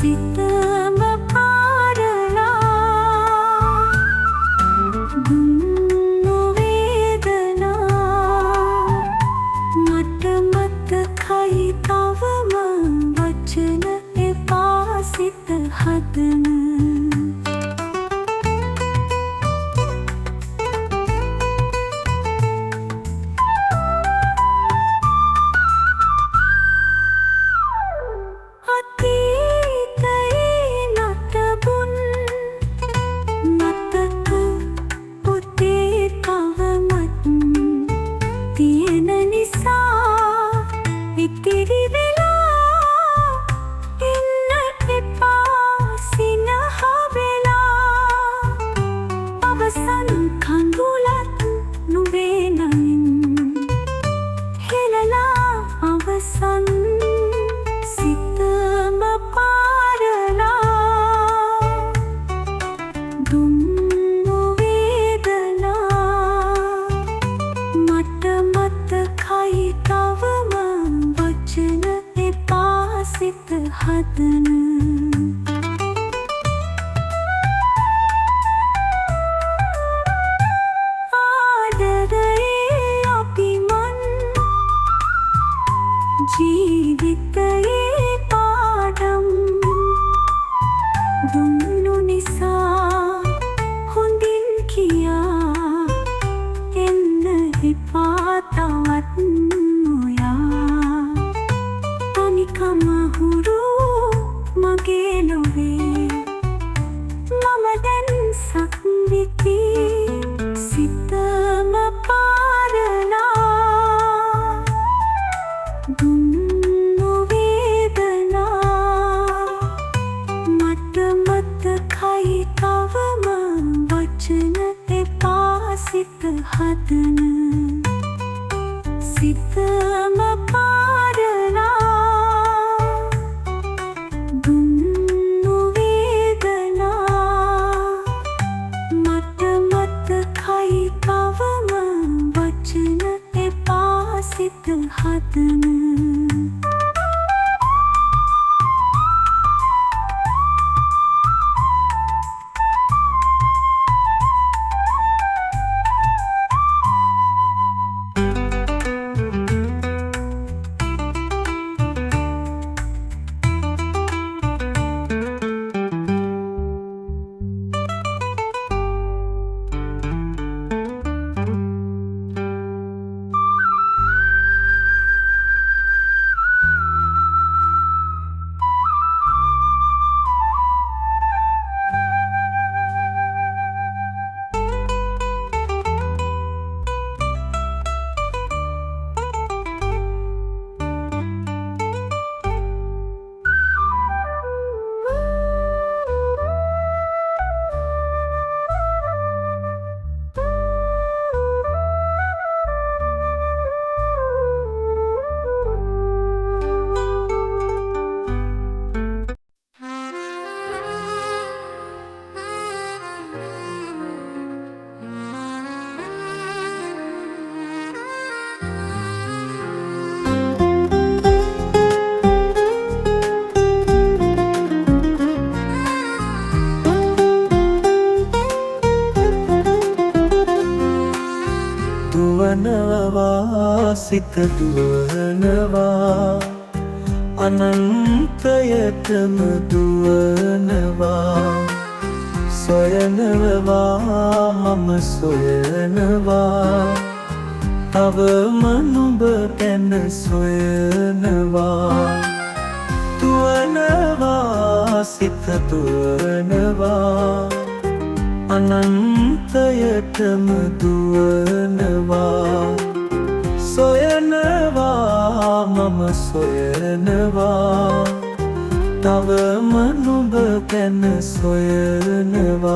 සිතම පාරලා දුන්නු වේදනා මට මතකයි තවම වචන එපා සිත හදන සිතම පාරලා දුන්නු වේදනා මට මතකයි තවම වචන එපා සිත හදන ජීවිතයේ පාඩම් දුන්නු නිසා හොඳින් කියා එන්න එපා තවත් නොයා තනිකම හුරු මගේ නොවේ මම දැන් සක්විති සිතම පාරලා දුන්නු වේදනා මට මතකයි තවම වචන එපා සිත හදන සිතම පාරලා දුන්නු වේදනා මට මතකයි තවම වචන එපා සිත හදන දුවනවා සිත දුවනවා අනන්තයටම දුවනවා සොයනවා මම සොයනවා තවම නුඹ ගැන සොයනවා දුවනවා සිත දුවනවා අනන්තයටම දුවනවා සොයනවා මම සොයනවා තවම නුඹ ගැන සොයනවා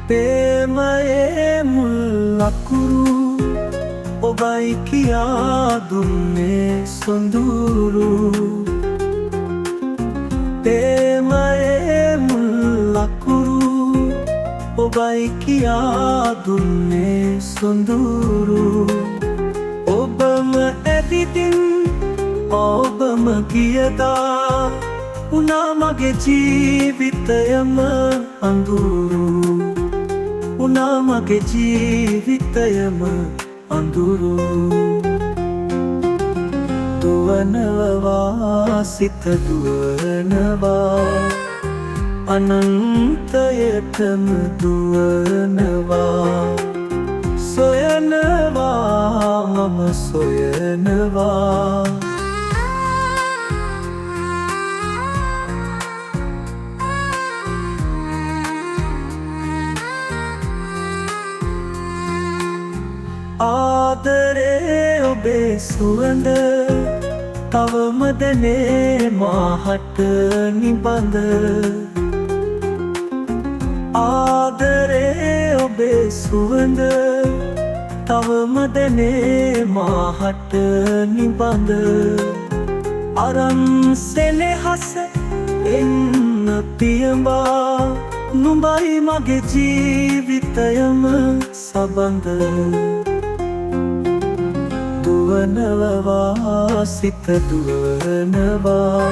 ප්‍රේමයේ මුල් අකුරු ඔබයි කියා දුන්නේ සොඳුරු ඔබයි කියා දුන්නේ සොඳුරු ඔබම ඇතිතින් ඔබම කියදා උනා මගේ ජීවිතයම අඳුරු උනා මගේ ජීවිතයම අඳුරු දුවනවා සිත දුවනවා අනන්තයටම දුවනවා සොයනවා මම සොයනවා ආදරේ ඔබේ සුවඳ තවම දැනේ මාහට නිබඳ ආදරේ ඔබේ සුවඳ තවම දැනේ මාහට නිබඳ අරන් සෙනෙහස එන්න පියඹා නුඹයි මගේ ජීවිතයම සබඳ දුවනවා සිත දුවනවා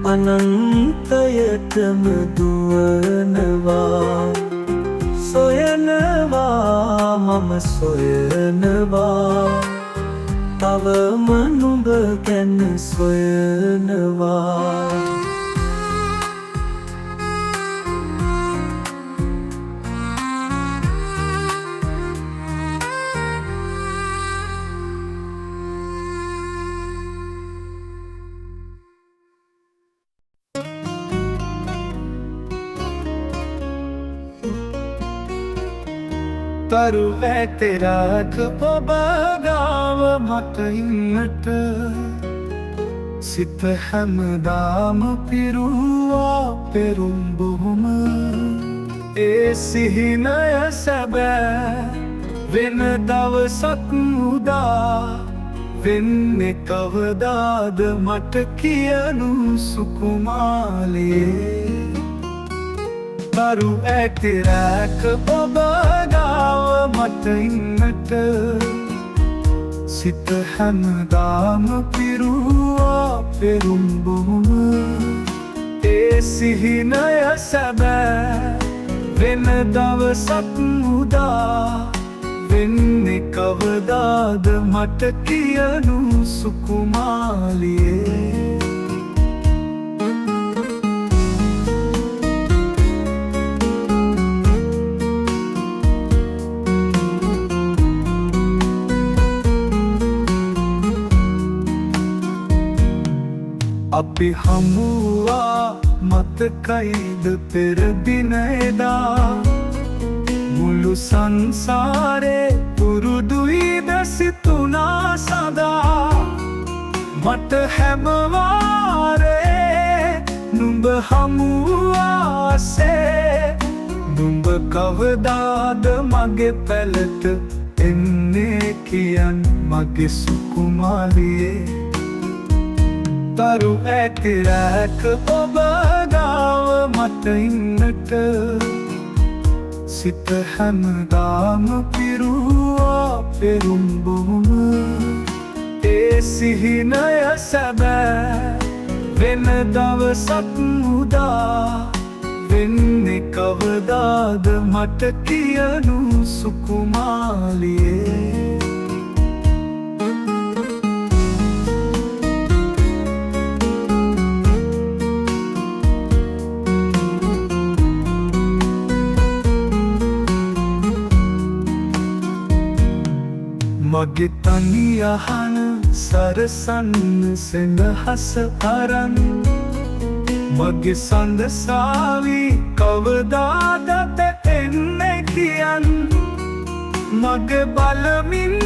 අනන්තයටම දුවනවා සොයනවා මම සොයනවා තවම නුඹ ගැන සොයනවා තරු වැටෙරාක ඔබ ගාව මට ඉන්නට සිත හැමදාම පිරුවා පෙරුම් බොහොම ඒ සිහිනය සැබෑ වෙන දවසක් උදා වෙන්නේ කවදාද මට කියනු සුකුමාලේ තරු ඇතිරැක ඔබ ගාව මට ඉන්නට සිත හැමදාම පිරුවා පෙරුම් බොහොම ඒ සිහිනය සැබෑ වෙන දවසක් උදා වෙන්නේ කවදාද මට කියනු සුකුමාලියේ අපි හමුවා මතකයිද පෙර දින එදා මුළු සංසාරේ පුරුදුයිද සිතුනා සදා මට හැමවාරේ නුඹ හමුවාසේ නුඹ කවදාද මගේ පැලට එන්නේ කියන් මගේ සුකුමාලියේ තරු ඇතිරැක ඔබ ගාව මට ඉන්නට සිත හැමදාම පිරුවා පෙරුම් බොහොම ඒ සිහිනය සැබෑ වෙන දවසක් උදා වෙන්නේ කවදාද මට කියනු සුකුමාලියේ මගේ තනි අහන සරසන්න සෙනහස අරන් මගේ සඳසාවි කවදාද එන්නේ කියන් මගේ බලමින්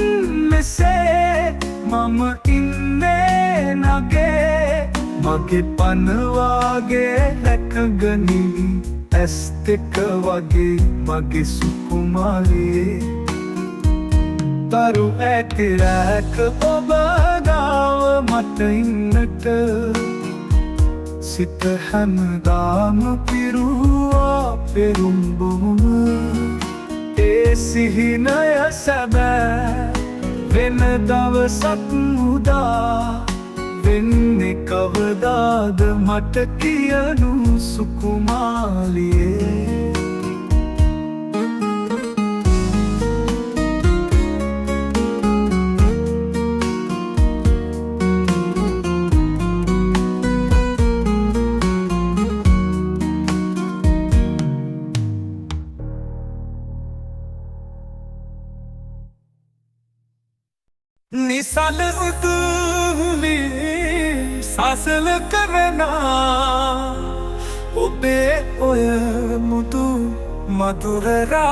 මෙසේ මම ඉන්නේ නගේ මගේ පනවාගේ රැකගනිමි ඇස් දෙක වගේ මගේ සුකුමාලියේ තරු ඇතිරැක ඔබ ගාව මට ඉන්නට සිත හැමදාම පිරුවා පෙරුම් බොමුම ඒ සිහිනය සැබෑ වෙන දවසක් උදා වෙන්නේ කවදාද මට කියනු සුකුමාලියේ නිසල උතුමි සසල කරනා ඔබේ ඔය මුතු මధుරරාවේ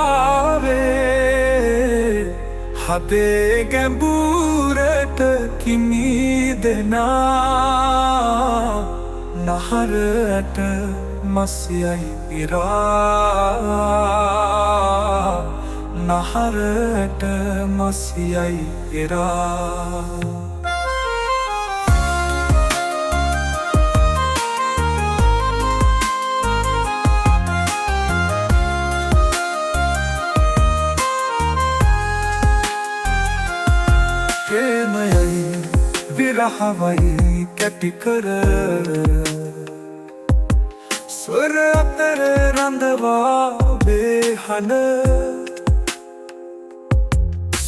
හදේ ගැඹුරට කිමි දෙනා නහරට මස්යයි ඉරා නහරට මස්යයි ඉරා ප්‍රේමයයි විරහවයි කැටි කර ස්වර අතර රඳවා බේහන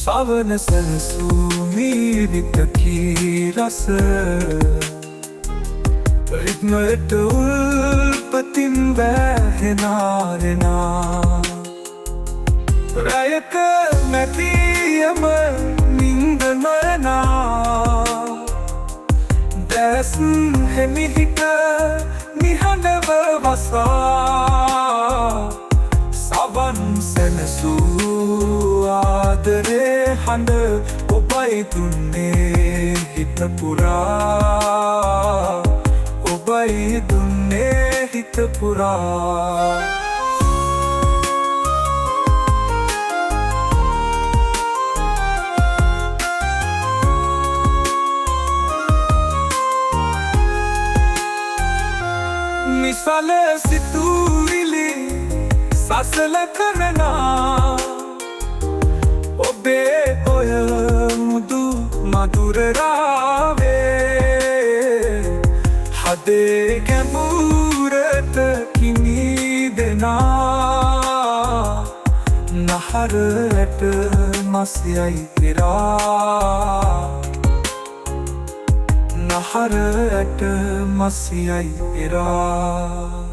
සවන සැනසුමීරිත කීරස රිද්මට උල්පතින් වැහෙනාරෙනා රයක නැතියම නින්ද නොයනා දැස් හෙමිහිට නිහඬව වසා සවන් සැනසූ ආදරේ හඬ ඔබයි දුන්නේ හිත පුරා ඔබයි දුන්නේ හිත පුරා නිසල සිතුවිලි සසල කරනා ඔබේ ඔය මුදු මధుරරාවේ හදේ ගැඹුරට කිමි දෙනා නහරට මස්යයි ඉරා නහරට මස්යයි ඉරා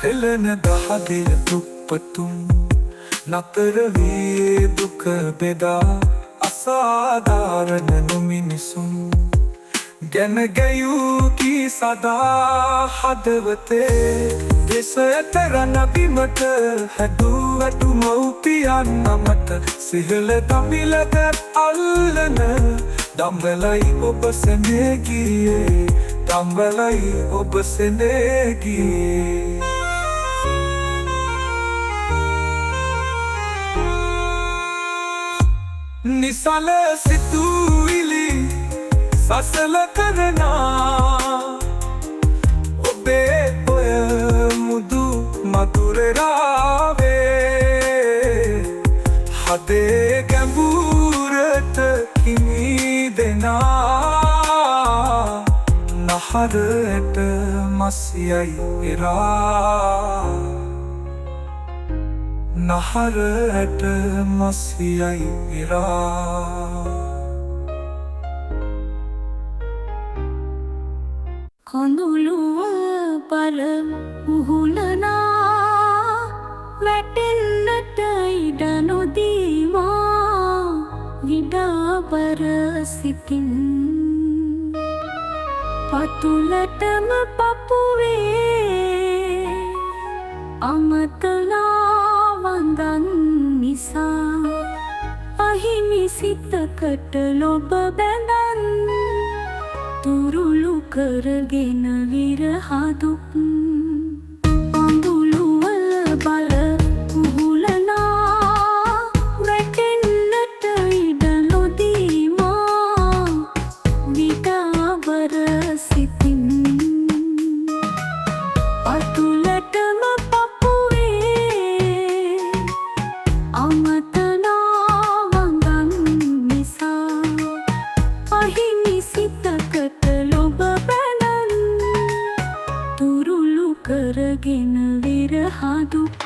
හෙළන දහදිය දුප්පතුන් නතර වී දුක බෙදා අසාධාරණ නොමිනිසුන් ගැන ගැයූ කී සදා හදවතේ දෙසයට රණබිමට හැදූ වැටු මව්පියන් නමට සිහල දමිලද අල්ලන දම්වලයි ඔබ සැනේ ගියේ දම්වලයි ඔබ සැනේ ගියේ නිසල සිතුවිලි සසල කරනා ඔබේ ඔය මුදු මధుරරාවේ හදේ ගැඹුරට කිමි දෙනා නහරට මස්යයි ඉරා නහරට මස්යයි ඉරා කඳුළුව පර මුහුණනා වැටෙන්නට ඉඩ නොදීමා විඩාපර සිතින් පතුලටම පපුවේ අමතලා වඳන් නිසා අහිමි සිතකට ලොබ බැඳන් තුරුළු කරගෙන විරහදුක් අඳුළුවල බල උහුලනා වැටෙන්නට ඉඩ නොදීමා විඩාවර සිතින් අතුලටම පපුවේ අමතනා වංගන් නිසා අහිමි සිතකට ලොබ බැඳන් තුරුළු කරගෙන විරහදුක්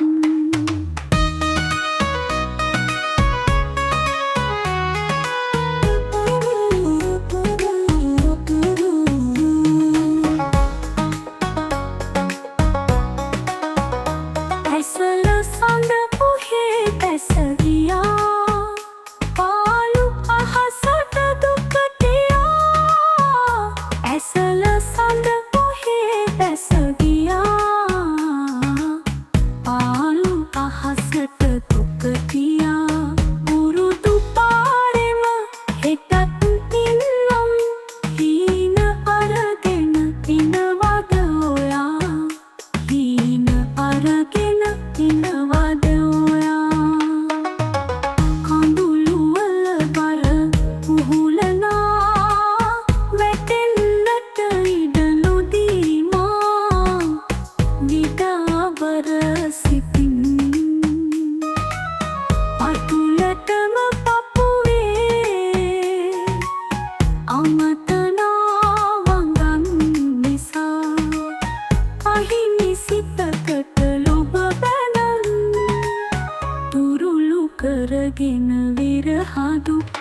ඇසල සඳ පුහේ බැස ගියා පාළු අහසට දුකටියා ඇසල සඳ පුහේ බැස ගියා පාළු අහසට දුකටියා උරුදු පාරෙම හෙටත් ඉන්නම් හීන අරගෙන ඉනවද ඔයා හීන අරගෙන ඉනවද ඔයා කඳුළුවල බර උහුලනා වැටෙන්නට ඉඩ නොදීමා විඩාවර සිතින් අතුලටම පපුවේ අමතනා වංගන් නිසා අහිමි සිතකට ලොබ බැඳන් තුරුළු කරගෙන විරහදුක්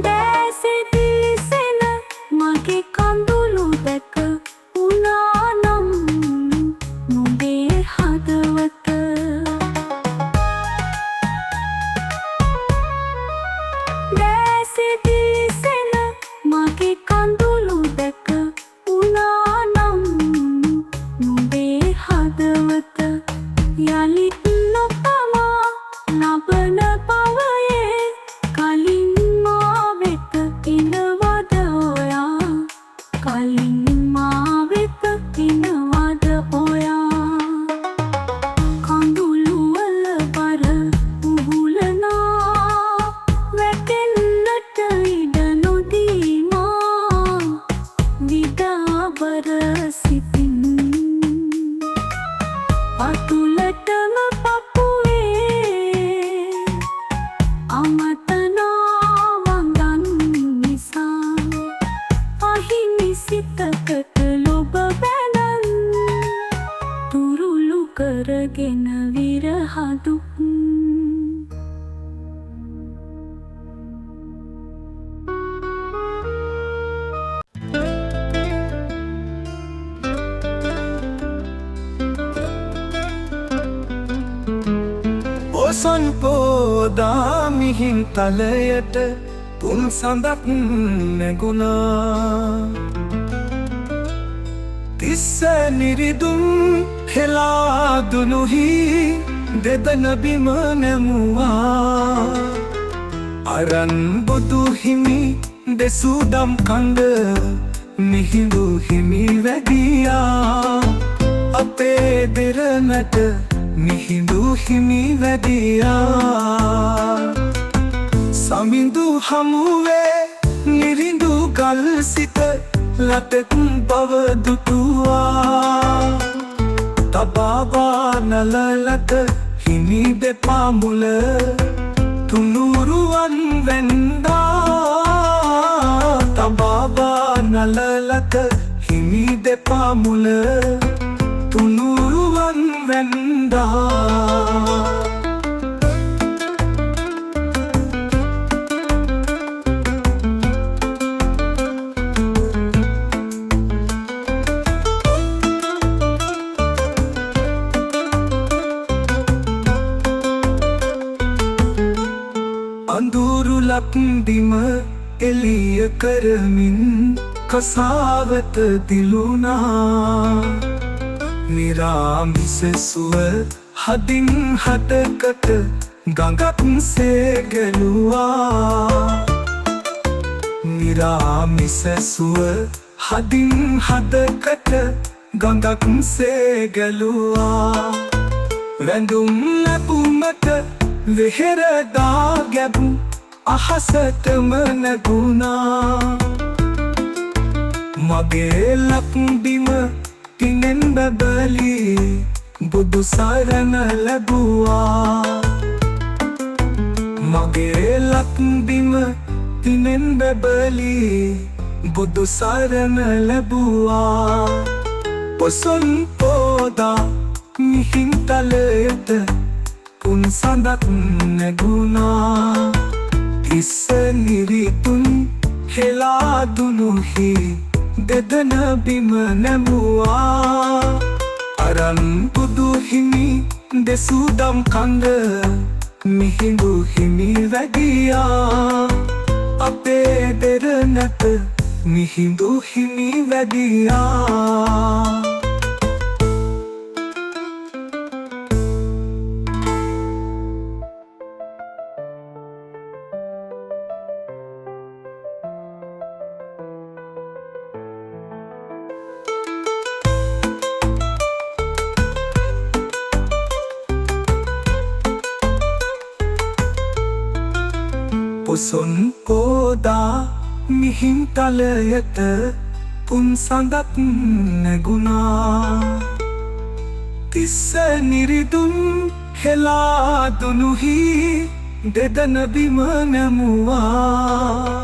දැසේ දිලිසෙන මගේ කඳුළු දැක උනානම් නුඹේ හදවත දැසේ දිලිසෙන මගේ කඳුළු දැක උනානම් නුඹේ හදවත යලිත් නොපමා ලබන පවයේ කලින් මා වෙත එනවද ඔයා කලින් මා වෙත එනවද ඔයා කඳුළුවල බර උහුලනා වැටෙන්නට ඉඩ නොදීමා විඩාවර සිතින් අතුලටම පපුවේ අමතනා වංගන් නිසා අහිමි සිතකට ලොබ බැඳන් තුරුළු කරගෙන විරහදුක් ඔසන් පෝදා මිහින් තලයට තුන් සඳක් නැගුණා තිස්ස නිරිදුම් හෙලාදුනුහි දෙදන බිම නැමුවා අරන් බොදු හිමි දෙසූදම් කඳ මිහිඳු හිමි වැඩියා අපේ දෙරණට මිහිඳු හිමි වැඩියා සමිඳු හමුවේ නිරිඳු ගල් සිත ලතෙක් බව දුටුවා තබාවා නලලත හිමි දෙපා මුල තුනුරුවන් වැන්දා තබාවා නලලත හිමි දෙපා මුල තුනුරුවන් වැන්දා අඳුරු ලක්දිම එළිය කරමින් කසාවත දිලුණා නිරාමිස සුව හදින් හදකට ගඟක් සේ ගැලුවා නිරාමිස සුව හදින් හදකට ගඟක් සේ ගැලුවා වැඳුම් ලැබුමට වෙහෙරදා ගැබු අහසටම නැගුණා මගේ ලක්බිම පිනෙන් බබලි බුදු සරණ ලැබුවා මගේ ලක්බිම පිනෙන් බබලි බුදු සරණ ලැබුවා පොසොන් පෝදා මිහින්තලයට පුන් සඳක් නැගුණා ඉස්ස නිරිතුන් හෙලා දුනුහි දෙදන බිම නැමුවා අරන් බුදු හිමි දෙසූදම් කඳ මිහිඳු හිමි වැඩියා අපේ දෙරණට මිහිඳු හිමි වැඩියා පොසොන් පෝදා මිහින්තලයට පුන් සඳක් නැගුණා තිස්ස නිරිදුන් හෙලා දුනුහි දෙදන බිම නැමුවා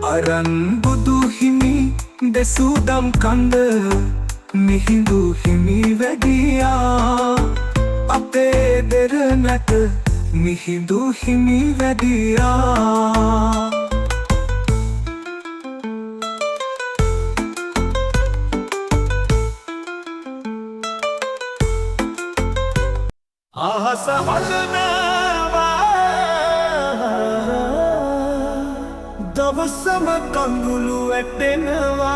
අරන් බුදු හිමි දෙසූදම් කඳ මිහිඳු හිමි වැඩියා අපේ දෙරණට මිහිඳු හිමි වැඩියා අහස හලනවා දවසම කඳුළු වැටෙනවා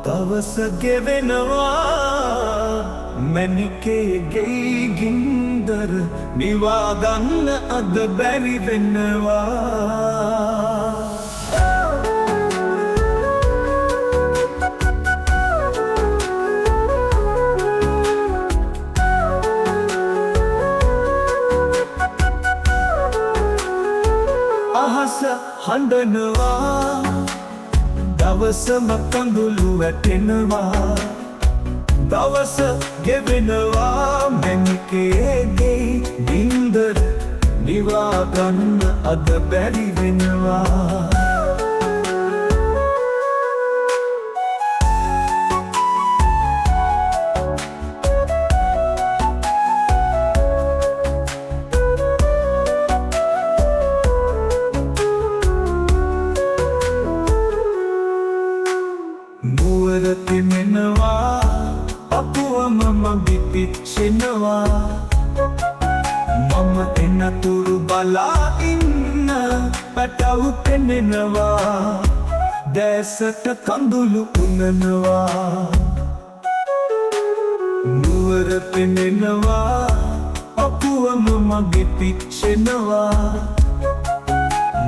දවස ගෙවෙනවා මැණිකේ ගෙයි ගින්දර නිවාගන්න අද බැරි වෙනවා අහස හඬනවා දවසම කඳුළු වැටෙනවා දවස ගෙවෙනවා මැණිකේ ගෙයි ගින්දර නිවාගන්න අද බැරි වෙනවා නුවර තෙමෙනවා අපුව මම පිපිච්චෙනවා මම එනතුරු බලා ඉන්න පැටව් පෙනෙනවා දැසට කඳුළු උනනවා නුවර පෙනෙනවා අපුව මම පිපිච්චෙනවා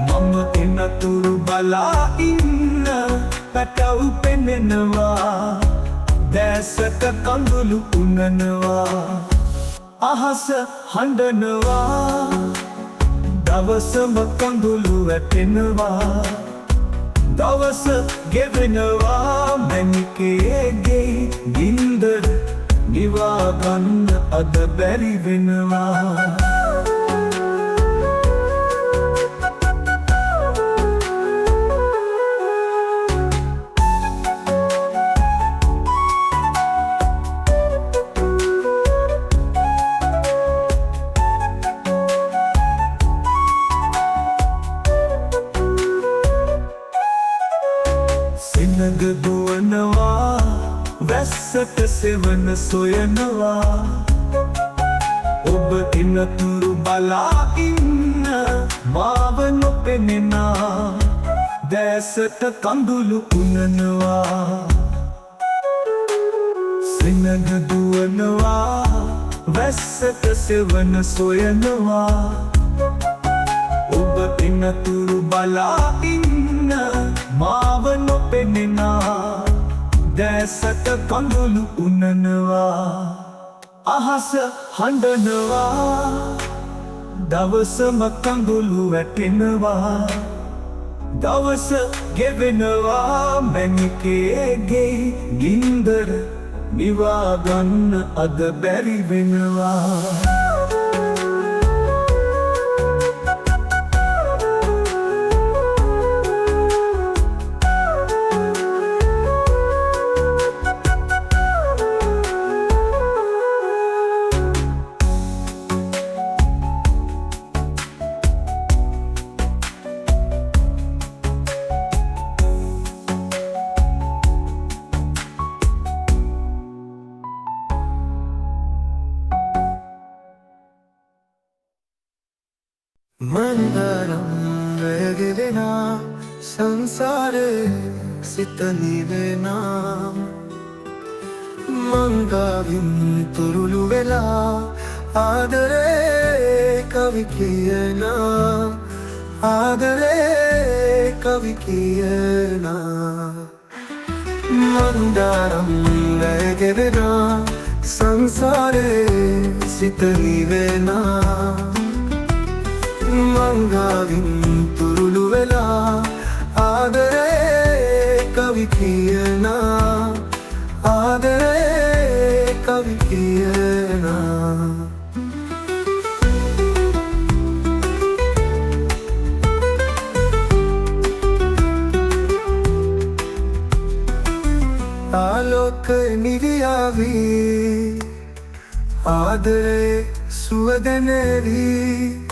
මම එනතුරු බලා ඉන්න පැටව් පෙනෙනවා දැසට කඳුළු උනනවා අහස හඬනවා දවසම කඳුළු වැටෙනවා දවස ගෙවෙනවා මැණිකේ ගෙයි ගින්දර නිවාගන්න අද බැරි වෙනවා සිනග දුවනවා වැස්සට සෙවන සොයනවා ඔබ එනතුරු බලා ඉන්න මාව නොපෙනෙනා දැසට කඳුළු උනනවා සිනග දුවනවා වැස්සට සෙවන සොයනවා ඔබ පිනතුරු බලා ඉන්න මාව නොපෙනෙනා දැසට කඳුළු උනනවා අහස හඬනවා දවසම කඳුළු වැටෙනවා දවස ගෙවෙනවා මැණිකේගේ ගින්දර නිවා ගන්න අද බැරි වෙනවා මන්දරම් වැගෙවෙනා සංසාරේ සිත නිවෙනා මංගාවින් තුරුළු වෙලා ආදරේ කවි කියනා ආදරේ කවි කියනා මන්දරම් වැගෙවෙනා සංසාරේ සිත නිවෙනා මංගාවින් තුරුළු වෙලා ආදරේ කවි කියනා ආදරේ කවි කියනා ආලෝක නිවියාවී ආදරේ සුවදනේවී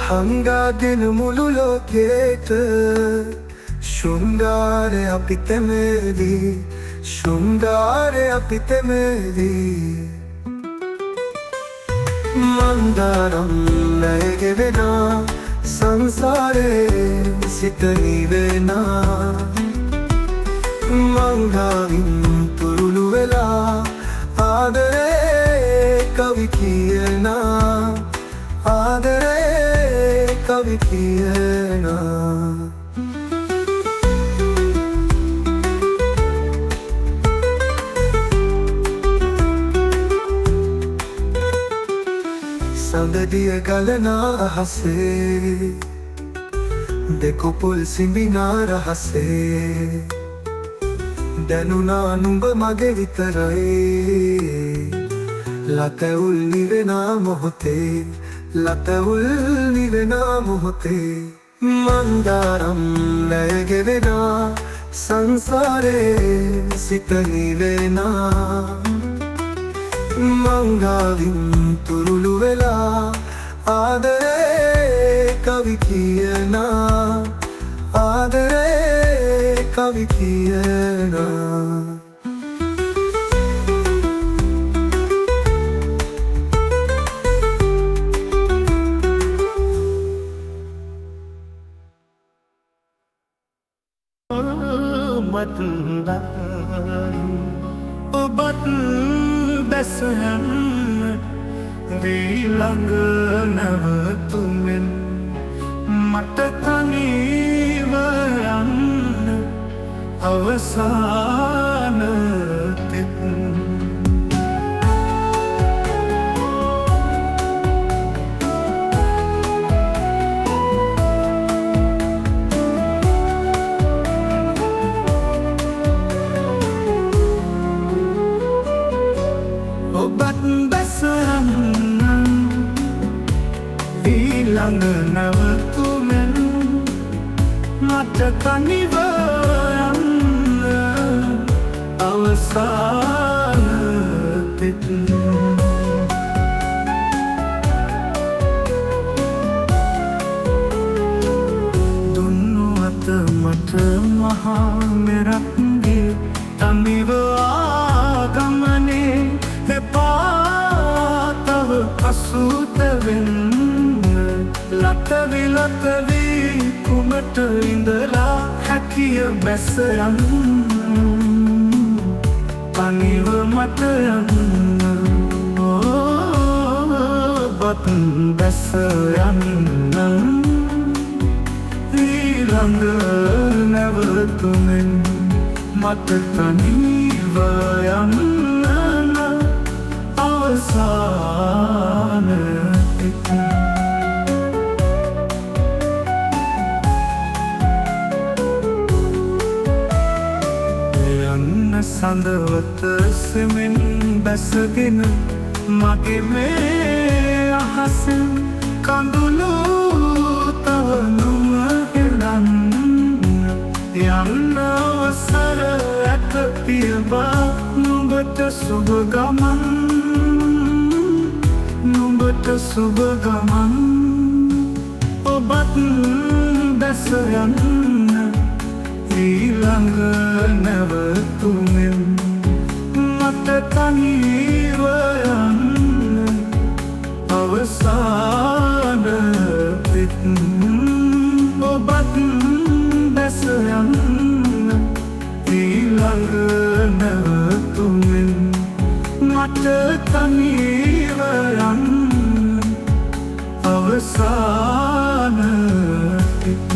හංගාගෙන මුළු ලෝකේට ශෘංගාරය අපි තෙමේදී ශෘංගාරය අපි තෙමේදී මන්දරම් නැගෙවෙනා සංසාරේ සිත නිවෙනා මංගාවින් තුරුළු වෙලා ආදරේ කවි කියනා ආදරේ කවි කියනා සඳදිය ගලනා අහසේ දෙකොපුල් සිඹිනා රහසේ දැනුණා නුඹ මගේ විතරයි ලතැවුල් නිවෙනා මොහොතේ ලතැවුල් නිවෙනා මොහොතේ මන්දරම් නැගෙවෙනා සංසාරේ සිත නිවෙනා මංගාවින් තුරුළු වෙලා ආදරේ කවි කියනා ආදරේ කවි කියනා ඔබත් බැසහන් ඊළඟ නැවතුමෙන් මට තනිව යන්න අවසාන තෙත් ඔබත් බැසහන් ඊළඟ නැවතුමෙන් මට තනිව යන්න අවසාන තෙත් දුන්නු අත මට මහා මෙරක්ගේ තනිව ආගමනේ එපා තව අසුත වෙන්න ලතවි කුමට ඉඳලා හැකිය බැස යන්න තනිව මට යන්න ඔබත් බැස යන්න ඊළඟ නැවතුනෙන් මට තනිව යන්න අවසාන සඳවත සෙමෙන් බැසගෙන මගේ මේ අහසෙන් කඳුළු තව නොම හෙළන්න යන්න අවසර ඇත පියබා නුඹට සුබ ගමන් නුඹට සුබ ගමන් ඔබත් බැස යන්න ඊළඟ නැවතුනෙන් මට තනිව යන්න අවසාන පිට ඔබත් බැස යන්න ඊළඟ නැවතුනෙන් මට තනිව යන්න අවසාන පිට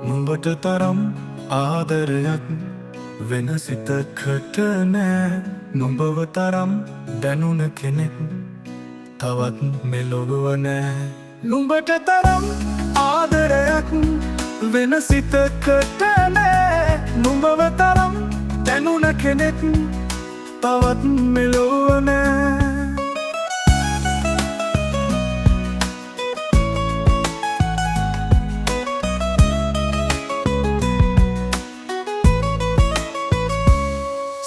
නුඹට තරම් ආදරයක් වෙන සිතකට නෑ නුඹව තරම් දැනුන කෙනෙක් තවත් මෙලොව නෑ නුඹට තරම් ආදරයක් වෙන සිතකට නෑ නුඹව තරම් දැනුන කෙනෙක් තවත් මෙලොව නෑ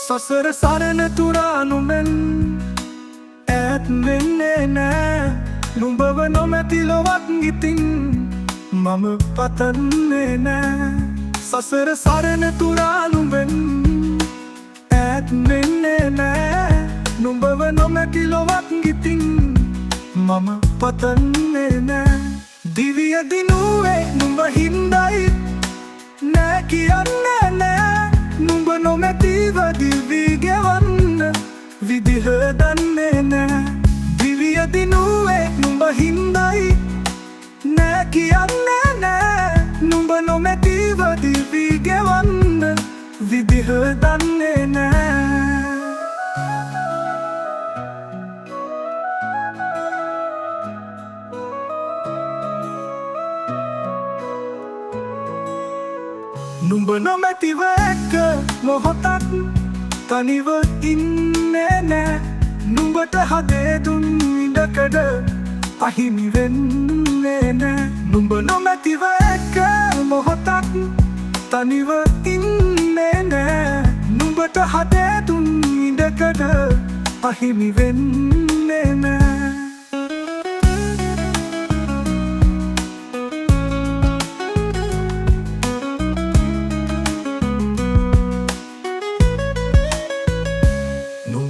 සසර සරණ තුරා නුඹෙන් ඈත් වෙන්නේ නෑ නුඹව නොමැති ලොවක් ඉතින් මම පතන්නේ නෑ සසර සරණ තුරා නුඹෙන් ඈත් වෙන්නේ නෑ නුඹව නොමැති ලොවක් ඉතින් මම පතන්නේ නෑ දිවිය දිනුවේ නුඹ හින්දයි නෑ කියන්නේ නෑ නුඹ නොමැතිව දිවි ගෙවන්න විදිහ දන්නේ නෑ දිවිය දිනුවේ නුඹ හින්දයි නෑ කියන්නේ නෑ නුඹ නොමැතිව දිවි ගෙවන්න විදිහ දන්නේ නෑ නුඹ නොමැතිව එක මොහොතක් තනිව ඉන්නේ නෑ නුඹට හදේ දුන් ඉඩකඩ අහිමි වෙන්නේ නෑ නුඹ නොමැතිව එක මොහොතක් තනිව ඉන්නේ නෑ නුඹට හදේ දුන් ඉඩකඩ අහිමි වෙන්නේ නෑ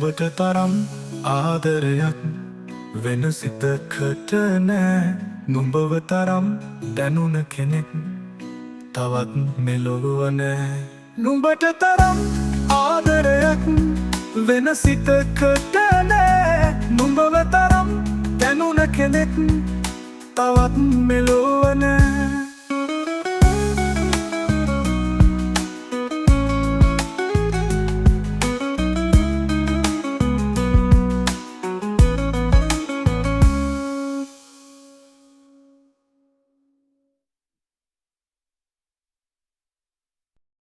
නුඹට තරම් ආදරයක් වෙන සිතකට නෑ නුඹව තරම් දැනුන කෙනෙක් තවත් මෙලොව නෑ නුඹට තරම් ආදරයක් වෙන සිතකට නෑ නුඹව තරම් දැනුන කෙනෙක් තවත් මෙලොව නෑ